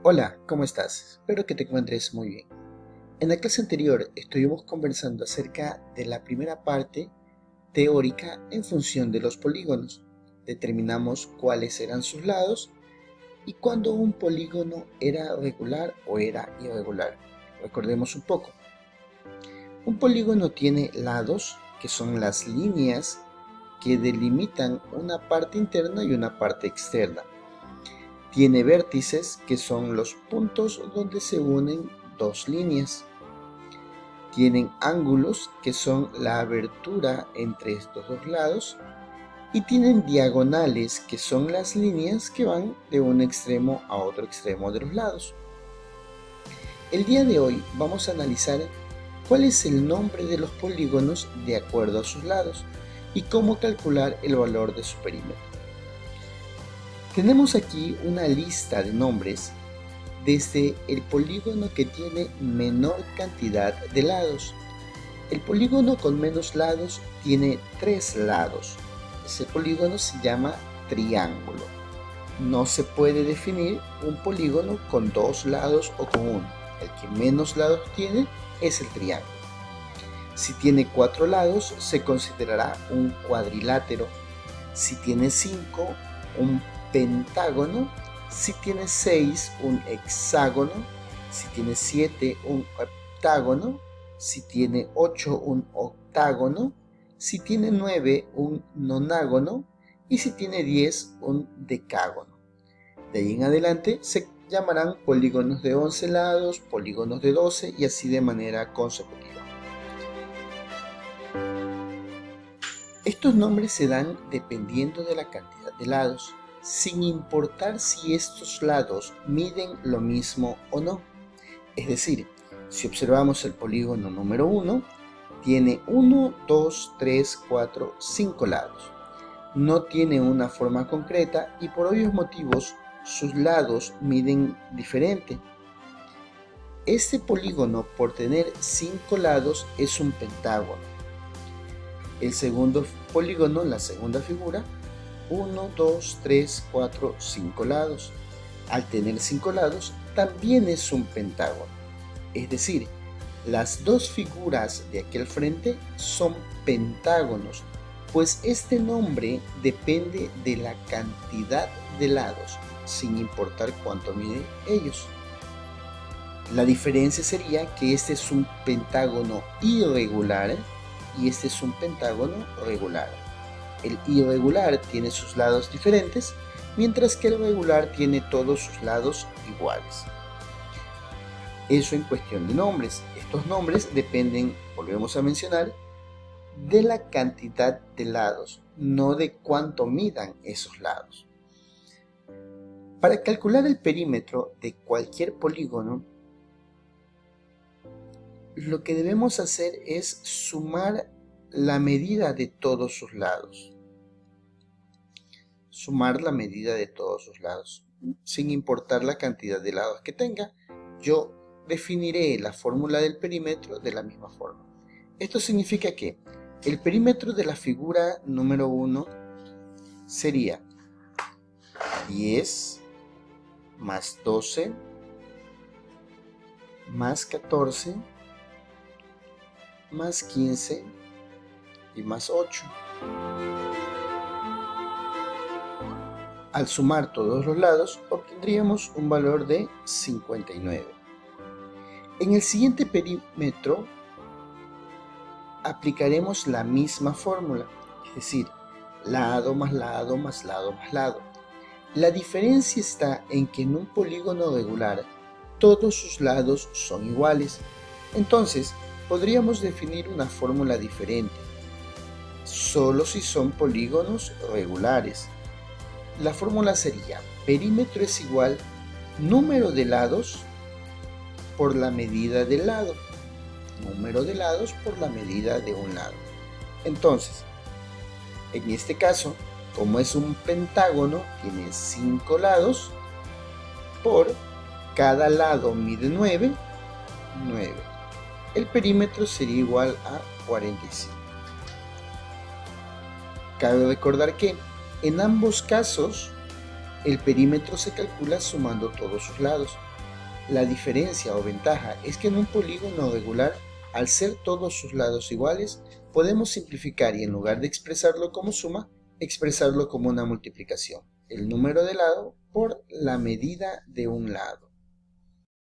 Hola, ¿cómo estás? Espero que te encuentres muy bien. En la clase anterior estuvimos conversando acerca de la primera parte teórica en función de los polígonos. Determinamos cuáles eran sus lados y cuándo un polígono era regular o era irregular. Recordemos un poco. Un polígono tiene lados, que son las líneas que delimitan una parte interna y una parte externa. Tiene vértices, que son los puntos donde se unen dos líneas. Tienen ángulos, que son la abertura entre estos dos lados. Y tienen diagonales, que son las líneas que van de un extremo a otro extremo de los lados. El día de hoy vamos a analizar cuál es el nombre de los polígonos de acuerdo a sus lados y cómo calcular el valor de su perímetro. Tenemos aquí una lista de nombres desde el polígono que tiene menor cantidad de lados. El polígono con menos lados tiene 3 lados. Ese polígono se llama triángulo. No se puede definir un polígono con 2 lados o con 1. El que menos lados tiene es el triángulo. Si tiene 4 lados, se considerará un cuadrilátero. Si tiene 5, un pentágono. Si tiene 6, un hexágono. Si tiene 7, un heptágono. Si tiene 8, un octágono. Si tiene 9, un nonágono. Y si tiene 10, un decágono. De ahí en adelante se llamarán polígonos de 11 lados, polígonos de 12 y así de manera consecutiva. Estos nombres se dan dependiendo de la cantidad de lados, sin importar si estos lados miden lo mismo o no. Es decir, si observamos el polígono número 1, tiene 1, 2, 3, 4, 5 lados. No tiene una forma concreta y por obvios motivos sus lados miden diferente. Este polígono, por tener 5 lados, es un pentágono. El segundo polígono, la segunda figura, 1, 2, 3, 4, 5 lados. Al tener 5 lados, también es un pentágono. Es decir, las dos figuras de aquel frente son pentágonos, pues este nombre depende de la cantidad de lados, sin importar cuánto miden ellos. La diferencia sería que este es un pentágono irregular y este es un pentágono regular. El irregular tiene sus lados diferentes, mientras que el regular tiene todos sus lados iguales. Eso en cuestión de nombres. Estos nombres dependen, volvemos a mencionar, de la cantidad de lados, no de cuánto midan esos lados. Para calcular el perímetro de cualquier polígono, lo que debemos hacer es sumar la medida de todos sus lados. Sumar la medida de todos sus lados, sin importar la cantidad de lados que tenga. Yo definiré la fórmula del perímetro de la misma forma. Esto significa que el perímetro de la figura número 1 sería 10 más 12 más 14 más 15 y más 8. Al sumar todos los lados, obtendríamos un valor de 59. En el siguiente perímetro, aplicaremos la misma fórmula, es decir, lado más lado más lado más lado. La diferencia está en que en un polígono regular, todos sus lados son iguales. Entonces, podríamos definir una fórmula diferente, solo si son polígonos regulares. La fórmula sería: perímetro es igual número de lados por la medida del lado. Número de lados por la medida de un lado. Entonces, en este caso, como es un pentágono, tiene 5 lados, por cada lado mide 9. El perímetro sería igual a 45. Cabe recordar que en ambos casos El perímetro se calcula sumando todos sus lados. La diferencia o ventaja es que en un polígono regular, al ser todos sus lados iguales, podemos simplificar y en lugar de expresarlo como suma, expresarlo como una multiplicación, el número de lado por la medida de un lado.